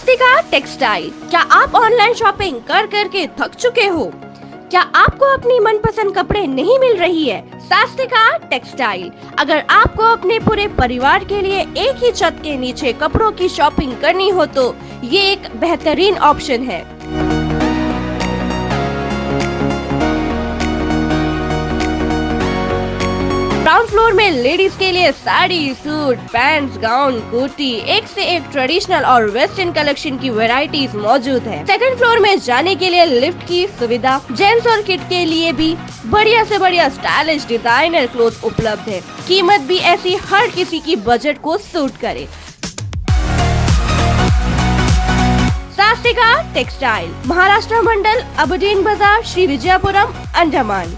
Swastika textile. क्या आप online shopping कर करके थक चुके हो? क्या आपको अपनी मनपसंद कपड़े नहीं मिल रही है? स्वास्तिका टेक्सटाइल। अगर आपको अपने पूरे परिवार के लिए एक ही छत के नीचे कपड़ों की शॉपिंग करनी हो तो ये एक बेहतरीन ऑप्शन है। ग्राउंड फ्लोर में लेडीज के लिए sari, suit, pants, gown, kurti, एक से एक ट्रेडिशनल और वेस्टर्न कलेक्शन की वैरायटीज मौजूद है। सेकंड फ्लोर में जाने के लिए लिफ्ट की सुविधा। जेंट्स और किड के लिए भी बढ़िया से बढ़िया स्टाइलिश डिजाइनर क्लोथ उपलब्ध है। कीमत भी ऐसी हर किसी की बजट को सूट करे। स्वास्तिका टेक्सटाइल, महाराष्ट्र मंडल, अबडीन बाजार, श्री विजयपुरम, अंडमान।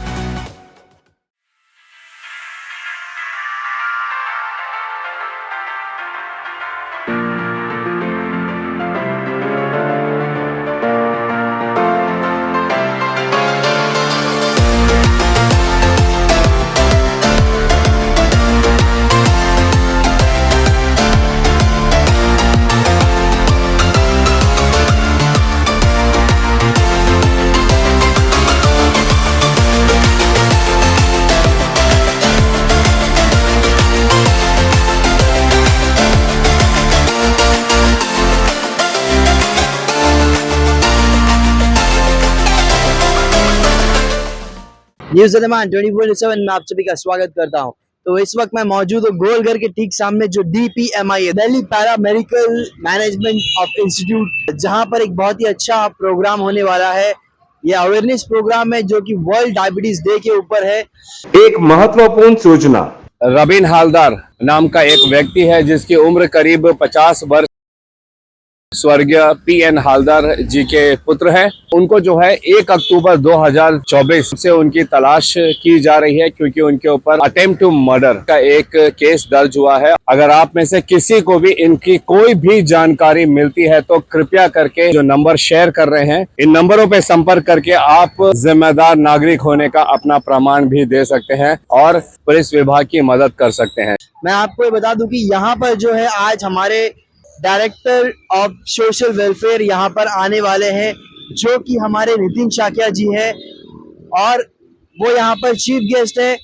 न्यूज़ अदमान 24/7 में आप सभी का स्वागत करता हूं। तो इस वक्त मैं मौजूद हूँ गोलघर के ठीक सामने जो DPMI है, Delhi para medical management of institute, जहां पर एक बहुत ही अच्छा प्रोग्राम होने वाला है। ये अवेयरनेस प्रोग्राम है जो कि वर्ल्ड डायबिटीज डे के ऊपर है। एक महत्वपूर्ण सूचना, रबिन हालदार नाम का एक व्यक्ति है जिसकी उम्र करीब 50 वर्ष, स्वर्गीय PN हालदार जी के पुत्र हैं। उनको जो है 1 अक्टूबर 2024 से उनकी तलाश की जा रही है क्योंकि उनके ऊपर अटेम्प्ट टू मर्डर का एक केस दर्ज हुआ है। अगर आप में से किसी को भी इनकी कोई भी जानकारी मिलती है तो कृपया करके जो नंबर शेयर कर रहे हैं, इन नंबरों पे संपर्क करके आप जिम्मेदार नागरिक होने का अपना प्रमाण भी दे सकते हैं और पुलिस विभाग की मदद कर सकते हैं। मैं आपको ये बता दूं कि यहाँ पर जो है आज हमारे डायरेक्टर ऑफ सोशल वेलफेयर यहाँ पर आने वाले हैं, जो कि हमारे नितिन शाक्या जी हैं और वो यहाँ पर चीफ गेस्ट है।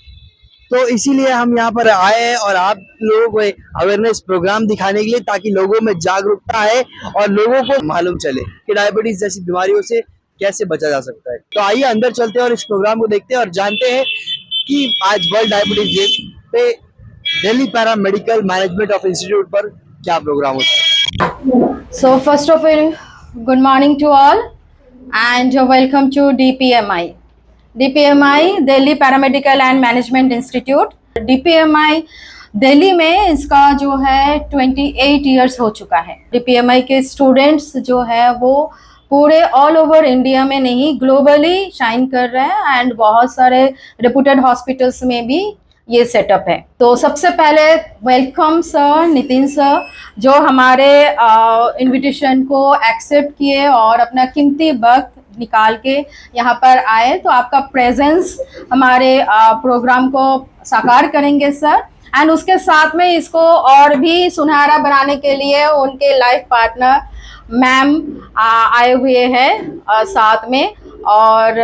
तो इसीलिए हम यहाँ पर आए हैं और आप लोगों को अवेयरनेस प्रोग्राम दिखाने के लिए, ताकि लोगों में जागरूकता है और लोगों को मालूम चले कि डायबिटीज जैसी बीमारियों से कैसे बचा जा सकता है। तो आइए अंदर चलते हैं और इस प्रोग्राम को देखते हैं और जानते हैं कि आज वर्ल्ड डायबिटीज डे पे Delhi para medical management of institute पर क्या प्रोग्राम होता है। So first of all, good morning to all and welcome to DPMI. DPMI Delhi paramedical and management institute. DPMI Delhi में इसका जो है 28 इयर्स हो चुका है। DPMI के स्टूडेंट्स जो है वो पूरे ऑल ओवर इंडिया में नहीं, ग्लोबली शाइन कर रहे हैं एंड बहुत सारे रेपुटेड हॉस्पिटल्स में भी ये सेटअप है। तो सबसे पहले वेलकम सर नितिन सर, जो हमारे इनविटेशन को एक्सेप्ट किए और अपना कीमती वक्त निकाल के यहाँ पर आए। तो आपका प्रेजेंस हमारे प्रोग्राम को साकार करेंगे सर। एंड उसके साथ में इसको और भी सुनहरा बनाने के लिए उनके लाइफ पार्टनर मैम आए हुए हैं साथ में। और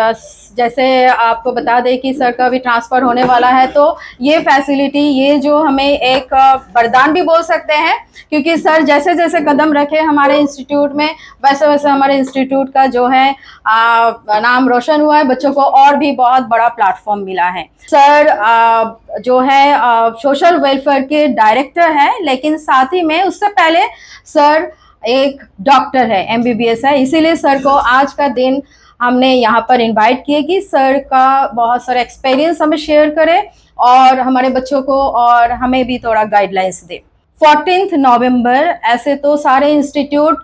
जैसे आपको बता दें कि सर का भी ट्रांसफ़र होने वाला है, तो ये फैसिलिटी, ये जो हमें एक वरदान भी बोल सकते हैं, क्योंकि सर जैसे जैसे कदम रखे हमारे इंस्टीट्यूट में, वैसे वैसे हमारे इंस्टीट्यूट का जो है नाम रोशन हुआ है, बच्चों को और भी बहुत बड़ा प्लेटफॉर्म मिला है। सर जो है सोशल वेलफेयर के डायरेक्टर है, लेकिन साथ ही में उससे पहले सर एक डॉक्टर है, MBBS है। इसीलिए सर को आज का दिन हमने यहाँ पर इनवाइट किए कि सर का बहुत सारा एक्सपीरियंस हमें शेयर करें और हमारे बच्चों को और हमें भी थोड़ा गाइडलाइंस दे। 14 नवंबर ऐसे तो सारे इंस्टीट्यूट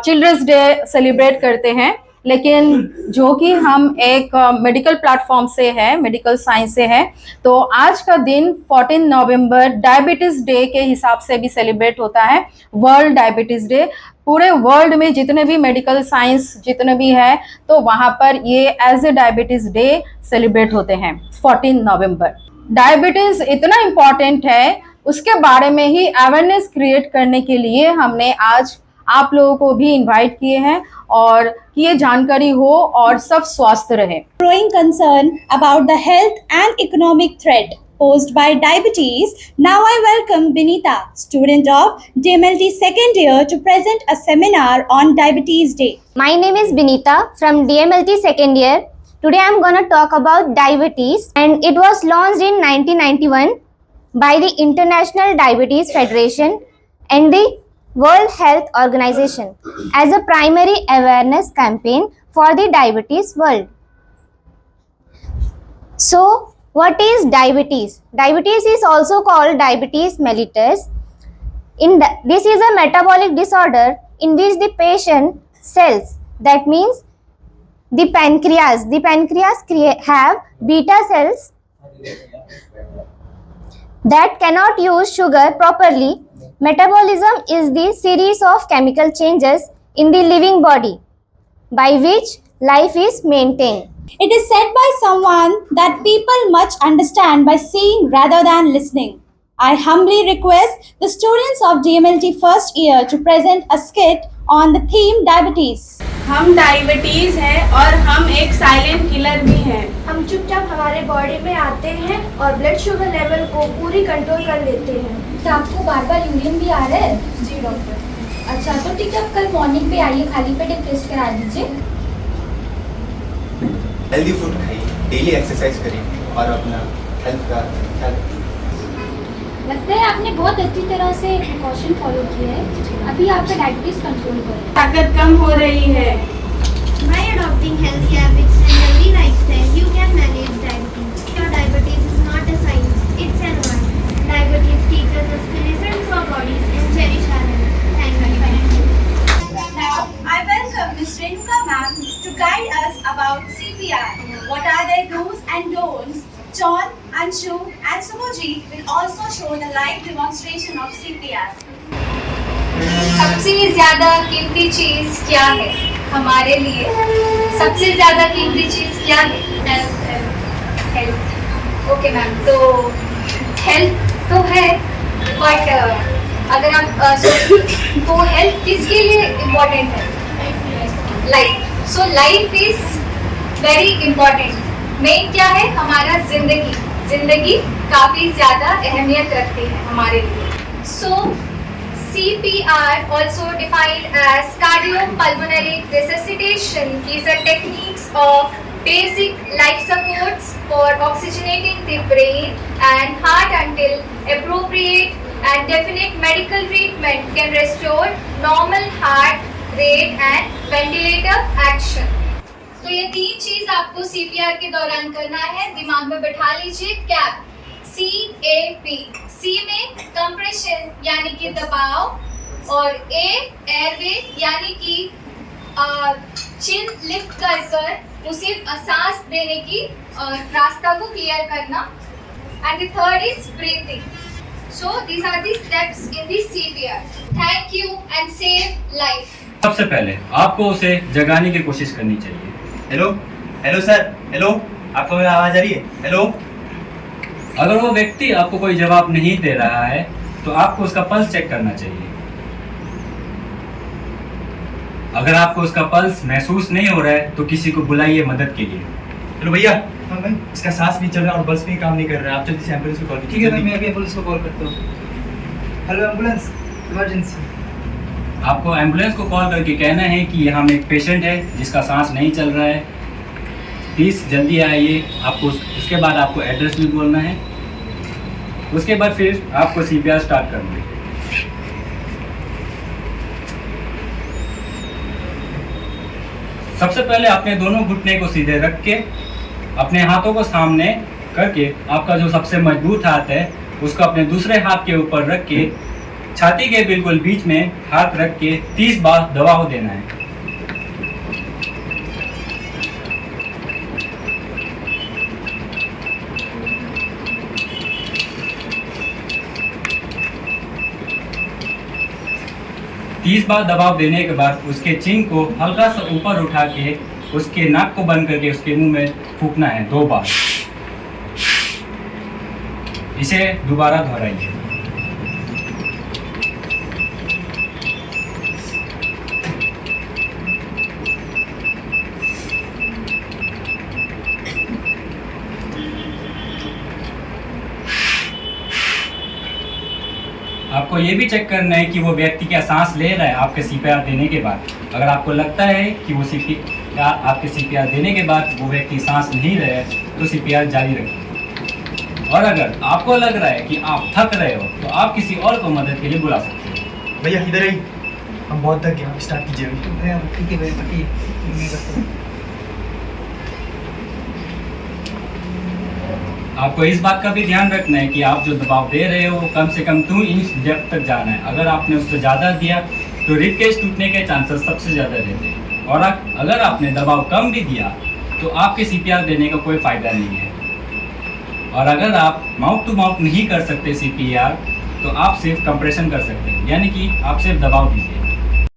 चिल्ड्रंस डे सेलिब्रेट करते हैं, लेकिन जो कि हम एक मेडिकल प्लेटफॉर्म से है, मेडिकल साइंस से है, तो आज का दिन 14 नवंबर डायबिटीज़ डे के हिसाब से भी सेलिब्रेट होता है, वर्ल्ड डायबिटीज़ डे। पूरे वर्ल्ड में जितने भी मेडिकल साइंस जितने भी है, तो वहाँ पर ये as a diabetes day celebrate होते हैं 14 नवंबर। डायबिटीज़ इतना इम्पॉर्टेंट है, उसके बारे में ही अवेयरनेस क्रिएट करने के लिए हमने आज आप लोगों को भी इनवाइट किए हैं और कि ये जानकारी हो और सब स्वस्थ रहे। Growing concern about the health and economic threat posed by diabetes, now I welcome Binita, student of DMLT second year, to present a seminar on Diabetes Day. My name is Binita from DMLT second year. Today I am going to talk about diabetes, and it was launched in 1991 by the International Diabetes Federation and the World Health Organization as a primary awareness campaign for the diabetes world. So, what is diabetes? Diabetes is also called diabetes mellitus. This is a metabolic disorder in which the patient cells, that means the pancreas have beta cells that cannot use sugar properly. Metabolism is the series of chemical changes in the living body by which life is maintained. It is said by someone that people much understand by seeing rather than listening. I humbly request the students of DMLT first year to present a skit on the theme diabetes. हम diabetes हैं और हम एक silent killer भी हैं। हम चुपचाप हमारे बॉडी में आते हैं और ब्लड शुगर लेवल को पूरी कंट्रोल कर लेते हैं। क्या आपको बार बार यूरिन भी आ रहा है? जी डॉक्टर। अच्छा, तो ठीक है, आप कल मॉर्निंग पे आइए, खाली पेट एक टेस्ट करा दीजिए। हेल्दी फूड खाइए, डेली एक्सरसाइज करिए और अपना हेल्थ का ख्याल रखिए। लगता है आपने बहुत अच्छी तरह से प्रिकॉशन फॉलो किया है। अभी आपका डायबिटीज कंट्रोल करें। ताकत कम हो रही है। By adopting healthy habits and healthy lifestyle, you can manage diabetes. Your diabetes is not a science, it's an art. Diabetes teaches us to listen to our bodies and cherish our health. Thank you. Now, I welcome Ms. Renuka ma'am to guide us about CPR. What are their do's and don'ts? John, Anshu and Sumojit will also show the live demonstration of CPR. सबसे ज्यादा कीमती चीज क्या है हमारे लिए? सबसे ज्यादा कीमती चीज क्या है? हेल्थ। ओके मैम, तो हेल्थ तो है, बट अगर आप तो हेल्थ किसके लिए इम्पोर्टेंट है? Life. So life is very important. Main क्या है? हमारा जिंदगी काफी ज्यादा अहमियत रखती है हमारे लिए। सो CPR, also defined as cardiopulmonary resuscitation, is a techniques of basic life supports for oxygenating the brain and heart until appropriate and definite medical treatment can restore normal heart rate and ventilator action. तो ये तीन चीज आपको CPR के दौरान करना है, दिमाग में बैठा लीजिए। कैप, CAP, C में कंप्रेशन यानी कि दबाव, और A एयरवे यानी कि चिन लिफ्ट कर उसे सांस देने की रास्ता को क्लियर करना, and the third is breathing. So these are the steps in the CPR। Thank you and save life. सबसे पहले आपको उसे जगाने की कोशिश करनी चाहिए। हेलो हेलो सर, हेलो, आपको मेरी आवाज आ रही है? हेलो। अगर वो व्यक्ति आपको कोई जवाब नहीं दे रहा है तो आपको उसका पल्स चेक करना चाहिए। अगर आपको उसका पल्स महसूस नहीं हो रहा है तो किसी को बुलाइए मदद के लिए। हेलो भैया, इसका सांस नहीं चल रहा और बस भी काम नहीं कर रहा है, आप जल्दी से एम्बुलेंस को कॉल कीजिए। ठीक है भाई, मैं अभी एम्बुलेंस को कॉल करता हूँ। Hello ambulance, emergency. आपको एम्बुलेंस को कॉल करके कहना है कि यहाँ में एक पेशेंट है जिसका सांस नहीं चल रहा है, प्लीज़ जल्दी आइए। आपको उसके बाद आपको एड्रेस भी बोलना है, उसके बाद फिर आपको CPR स्टार्ट करना है। सबसे पहले अपने दोनों घुटने को सीधे रख के अपने हाथों को सामने करके आपका जो सबसे मजबूत हाथ है उसको अपने दूसरे हाथ के ऊपर रख के छाती के बिल्कुल बीच में हाथ रख के 30 बार दबाव देना है। तीस बार दबाव देने के बाद उसके चिंग को हल्का सा ऊपर उठा के उसके नाक को बंद करके उसके मुंह में फूंकना है 2 बार। इसे दोबारा दोहराइए। आपको ये भी चेक करना है कि वो व्यक्ति क्या सांस ले रहा है आपके CPR देने के बाद। अगर आपको लगता है कि वो CPR आपके CPR देने के बाद वो व्यक्ति सांस नहीं रहे तो CPR जारी रखिए। और अगर आपको लग रहा है कि आप थक रहे हो तो आप किसी और को मदद के लिए बुला सकते हो। भैया इधर ही, हम बहुत थक गए, आप स्टार्ट कीजिए भैया। ठीक है भैया, आपको इस बात का भी ध्यान रखना है कि आप जो दबाव दे रहे हो वो कम से कम 2 इंच डेप्थ तक जाना है। अगर आपने उससे ज़्यादा दिया तो रिब केज टूटने के चांसेस सबसे ज़्यादा रहते हैं। और अगर आपने दबाव कम भी दिया तो आपके CPR देने का कोई फ़ायदा नहीं है। और अगर आप माउथ टू माउथ नहीं कर सकते CPR तो आप सिर्फ कंप्रेशन कर सकते हैं, यानी कि आप सिर्फ दबाव दीजिए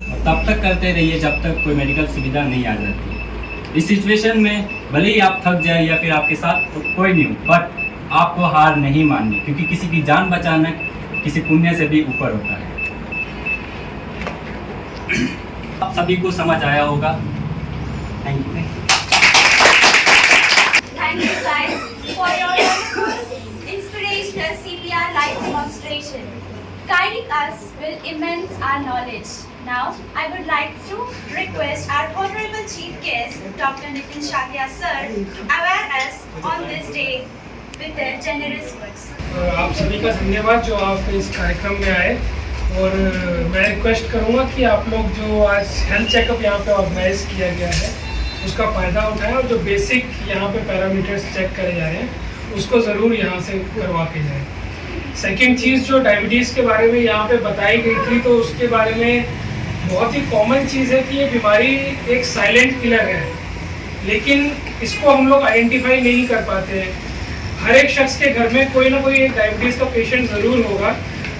और तब तक करते रहिए जब तक कोई मेडिकल सुविधा नहीं आ जाती। इस सिचुएशन में भले ही आप थक जाए या फिर आपके साथ कोई नहीं हो, बट आपको हार नहीं माननी, क्योंकि किसी की जान बचाना किसी पुण्य से भी ऊपर होता है। आप सभी को समझ आया होगा। Thank you. Thank you guys for your wonderful, inspirational CPR live demonstration. Guiding us with immense our knowledge. Now, I would like to request our honorable chief guest, Dr. Nitin Shakia sir, to aware us on this day with their generous words. आप सभी का धन्यवाद जो आप इस कार्यक्रम में आए। और मैं रिक्वेस्ट करूंगा कि आप लोग जो आज हेल्थ चेकअप यहाँ पे ऑर्गेनाइज किया गया है उसका फ़ायदा उठाएं और जो बेसिक यहाँ पे पैरामीटर्स चेक करे जा रहे हैं उसको ज़रूर यहाँ से करवा के जाएं। सेकेंड चीज़ जो डायबिटीज़ के बारे में यहाँ पे बताई गई थी तो उसके बारे में बहुत ही कॉमन चीज़ है कि ये बीमारी एक साइलेंट किलर है, लेकिन इसको हम लोग आइडेंटिफाई नहीं कर पाते हैं। हर एक शख्स के घर में कोई ना कोई एक डायबिटीज़ का पेशेंट ज़रूर होगा।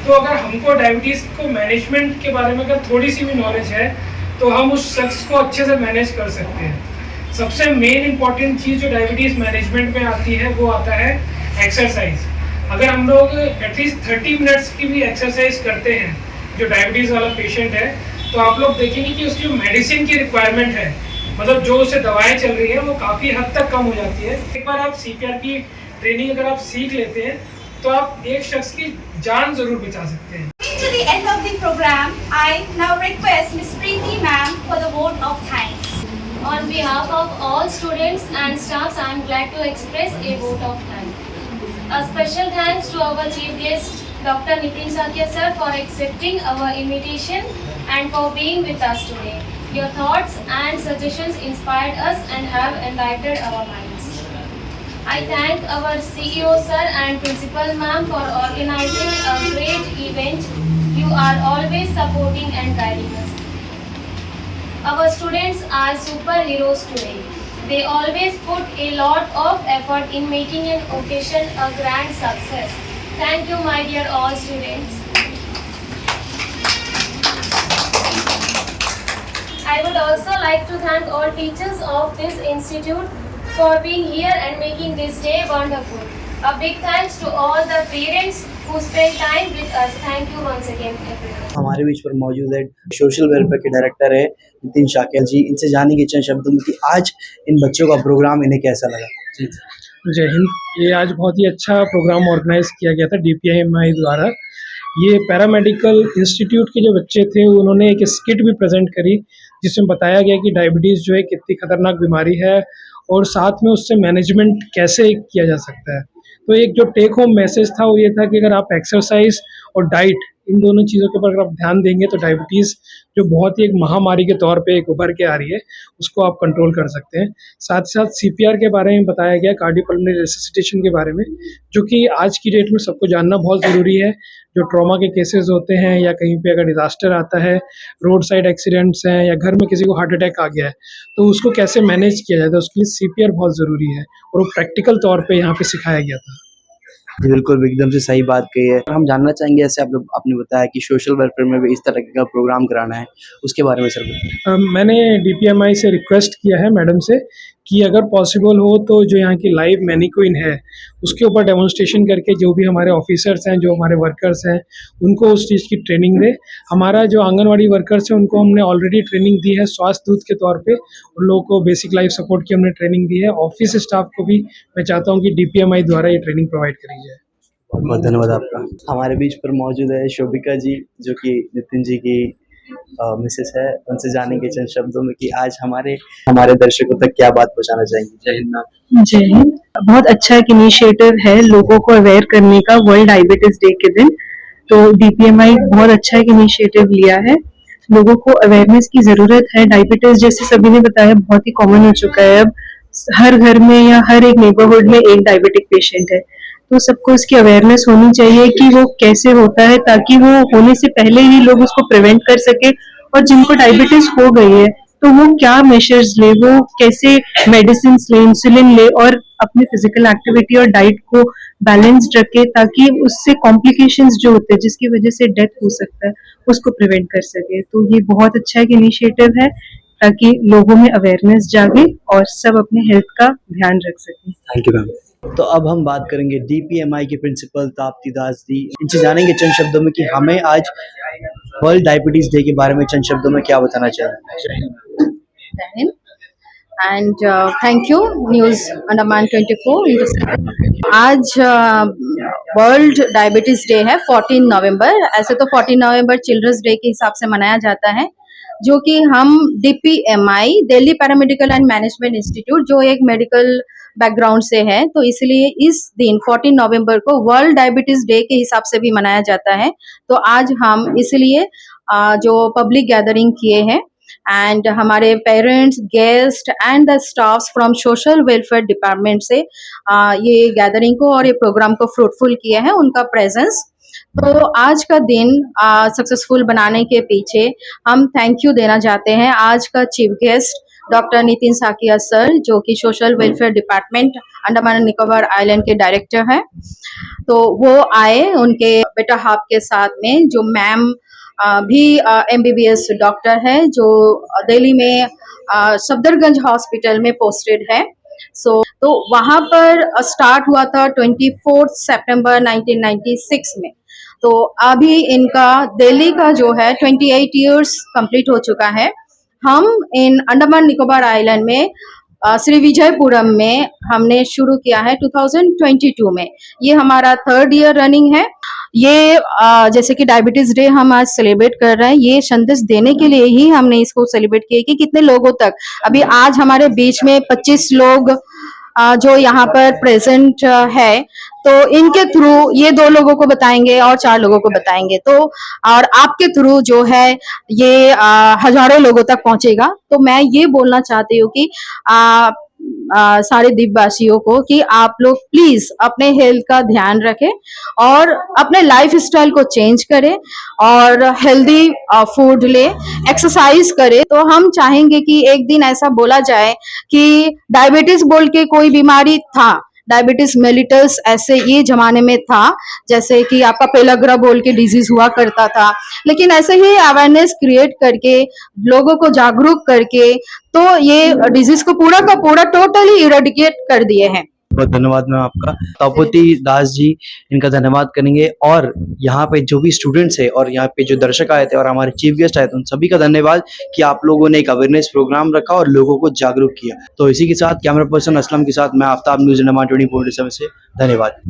तो अगर हमको डायबिटीज़ को मैनेजमेंट के बारे में अगर थोड़ी सी भी नॉलेज है तो हम उस शख्स को अच्छे से मैनेज कर सकते हैं। सबसे मेन इम्पॉर्टेंट चीज़ जो डायबिटीज़ मैनेजमेंट में आती है वो आता है एक्सरसाइज। अगर हम लोग एटलीस्ट 30 मिनट्स की भी एक्सरसाइज करते हैं जो डायबिटीज़ वाला पेशेंट है तो आप लोग देखेंगे कि उसकी मेडिसिन की रिक्वायरमेंट है, मतलब जो उसे दवाएं चल रही है वो काफ़ी हद तक कम हो जाती है। एक बार आप CPR की ट्रेनिंग अगर आप सीख लेते हैं तो आप एक शख्स की जान जरूर बचा सकते हैं। To the end of the program, I now request Ms. Preeti ma'am for the vote of thanks. On behalf of all students and staffs, I am glad to express a vote of thanks. A special thanks to our chief guest, Dr. Nitin Shakia sir, for accepting our invitation and for being with us today. Your thoughts and suggestions inspired us and have enlightened our minds. I thank our CEO sir and principal ma'am for organizing a great event. You are always supporting and guiding us. Our students are superheroes today. They always put a lot of effort in making an occasion a grand success. Thank you, my dear all students. I would also like to thank all teachers of this institute for being here and making this day wonderful. A big thanks to all the parents who spent time with us. Thank you once again, everyone. हमारे बीच पर मौजूद है social welfare के director है नितिन शाकिया जी। इनसे जानेंगे चंद शब्दों में कि आज इन बच्चों का प्रोग्राम इन्हें कैसा लगा। जी जय हिंद। ये आज बहुत ही अच्छा प्रोग्राम ऑर्गेनाइज किया गया था DPMI द्वारा। ये पैरामेडिकल इंस्टीट्यूट के जो बच्चे थे उन्होंने एक स्किट भी प्रेजेंट करी जिसमें बताया गया कि डायबिटीज़ जो है कितनी खतरनाक बीमारी है और साथ में उससे मैनेजमेंट कैसे किया जा सकता है। तो एक जो टेक होम मैसेज था वो ये था कि अगर आप एक्सरसाइज और डाइट इन दोनों चीज़ों के ऊपर अगर आप ध्यान देंगे तो डायबिटीज़ जो बहुत ही एक महामारी के तौर पे एक उभर के आ रही है उसको आप कंट्रोल कर सकते हैं। साथ ही साथ CPR के बारे में बताया गया, कार्डियोपल्मोनरी रेसिसिटेशन के बारे में, जो कि आज की डेट में सबको जानना बहुत ज़रूरी है। जो ट्रॉमा के केसेस होते हैं या कहीं पे अगर डिज़ास्टर आता है, रोड साइड एक्सीडेंट्स हैं या घर में किसी को हार्ट अटैक आ गया है तो उसको कैसे मैनेज किया जाता है उसके लिए CPR बहुत ज़रूरी है और वो प्रैक्टिकल तौर पे यहाँ पे सिखाया गया था। जी बिल्कुल, एकदम से सही बात कही है। हम जानना चाहेंगे, ऐसे आप लोग आपने बताया कि सोशल वेलफेयर में भी इस तरह का प्रोग्राम कराना है, उसके बारे में सर बताएं। मैंने DPMI से रिक्वेस्ट किया है मैडम से कि अगर पॉसिबल हो तो जो यहाँ की लाइव मैनिक्विन है उसके ऊपर डेमोन्स्ट्रेशन करके जो भी हमारे ऑफिसर्स हैं, जो हमारे वर्कर्स हैं, उनको उस चीज़ की ट्रेनिंग दे। हमारा जो आंगनवाड़ी वर्कर्स हैं उनको हमने ऑलरेडी ट्रेनिंग दी है स्वास्थ्य दूत के तौर पे, उन लोगों को बेसिक लाइफ सपोर्ट की हमने ट्रेनिंग दी है। ऑफिस स्टाफ को भी मैं चाहता हूँ कि DPMI द्वारा ये ट्रेनिंग प्रोवाइड करी जाए। बहुत धन्यवाद आपका। हमारे बीच पर मौजूद है शोभिका जी, जो कि नितिन जी की मिसेस है। उनसे जानेंगे चंद शब्दों में कि आज हमारे दर्शकों तक क्या बात पहुंचाना चाहेंगे। जय हिंद मैम। जय हिंद। बहुत अच्छा एक इनिशिएटिव है लोगों को अवेयर करने का वर्ल्ड डायबिटीज डे के दिन। तो डीपीएमआई बहुत अच्छा एक इनिशिएटिव लिया है। लोगों को अवेयरनेस की जरूरत है। डायबिटीज जैसे सभी ने बताया बहुत ही कॉमन हो चुका है। अब हर घर में या हर एक नेबरहुड में एक डायबिटिक पेशेंट है। तो सबको इसकी अवेयरनेस होनी चाहिए कि वो कैसे होता है, ताकि वो होने से पहले ही लोग उसको प्रिवेंट कर सके। और जिनको डायबिटीज हो गई है तो वो क्या मेजर्स ले, वो कैसे मेडिसिन ले, इंसुलिन ले और अपनी फिजिकल एक्टिविटी और डाइट को बैलेंस्ड रखे, ताकि उससे कॉम्प्लिकेशंस जो होते हैं जिसकी वजह से डेथ हो सकता है उसको प्रिवेंट कर सके। तो ये बहुत अच्छा एक इनिशिएटिव है ताकि लोगों में अवेयरनेस जागे और सब अपने हेल्थ का ध्यान रख सकें। Thank you ma'am. तो अब हम बात करेंगे डीपीएमआई के प्रिंसिपल ताप्ती दास जी। इनसे जानेंगे चंद शब्दों में कि हमें आज वर्ल्ड डायबिटीज डे के बारे में चंद शब्दों में क्या बताना चाहिए। And thank you news Andaman 24। आज वर्ल्ड डायबिटीज डे है 14 नवंबर। ऐसे तो 14 नवंबर चिल्ड्रंस डे के हिसाब से मनाया जाता है, जो कि हम DPMI Delhi paramedical and management institute जो एक मेडिकल बैकग्राउंड से है, तो इसलिए इस दिन 14 नवंबर को वर्ल्ड डायबिटीज डे के हिसाब से भी मनाया जाता है। तो आज हम इसलिए जो पब्लिक गैदरिंग किए हैं एंड हमारे parents, guest and the staffs from social welfare department से ये गैदरिंग को और ये प्रोग्राम को फ्रूटफुल किया है, उनका प्रेजेंस। तो आज का दिन सक्सेसफुल बनाने के पीछे हम थैंक यू देना चाहते हैं आज का chief guest doctor Nitin Saikia sir, जो कि social welfare department Andaman and Nicobar island के डायरेक्टर हैं। तो वो आए उनके बेटा हाफ के साथ में, जो मैम भी एमबीबीएस डॉक्टर है, जो दिल्ली में सफदरगंज हॉस्पिटल में पोस्टेड है। तो वहाँ पर स्टार्ट हुआ था 24 सितंबर 1996 में। तो अभी इनका दिल्ली का जो है 28 इयर्स कंप्लीट हो चुका है। हम इन अंडमान निकोबार आइलैंड में श्री विजयपुरम में हमने शुरू किया है 2022 में। ये हमारा 3rd ईयर रनिंग है। ये जैसे कि डायबिटीज डे हम आज सेलिब्रेट कर रहे हैं, ये संदेश देने के लिए ही हमने इसको सेलिब्रेट किया कि कितने लोगों तक। अभी आज हमारे बीच में 25 लोग जो यहाँ पर प्रेजेंट है, तो इनके थ्रू ये 2 लोगों को बताएंगे और 4 लोगों को बताएंगे, तो और आपके थ्रू जो है ये हजारों लोगों तक पहुंचेगा। तो मैं ये बोलना चाहती हूँ कि सारे द्वीपवासियों को कि आप लोग प्लीज अपने हेल्थ का ध्यान रखें और अपने लाइफ स्टाइल को चेंज करें और हेल्दी फूड ले, एक्सरसाइज करें। तो हम चाहेंगे कि एक दिन ऐसा बोला जाए कि डायबिटीज बोल के कोई बीमारी था, डायबिटीज मेलिटस ऐसे ये जमाने में था, जैसे कि आपका पेलाग्रा बोल के डिजीज हुआ करता था, लेकिन ऐसे ही अवेयरनेस क्रिएट करके लोगों को जागरूक करके तो ये डिजीज को पूरा का पूरा टोटली इरेडिकेट कर दिए हैं। बहुत धन्यवाद मैम आपका। ताप्ती दास जी, इनका धन्यवाद करेंगे। और यहाँ पे जो भी स्टूडेंट्स है और यहाँ पे जो दर्शक आए थे और हमारे चीफ गेस्ट आए थे, उन सभी का धन्यवाद कि आप लोगों ने एक अवेयरनेस प्रोग्राम रखा और लोगों को जागरूक किया। तो इसी के साथ कैमरा पर्सन असलम के साथ मैं आफ्ताब, न्यूज़ अंडमान 24 से धन्यवाद।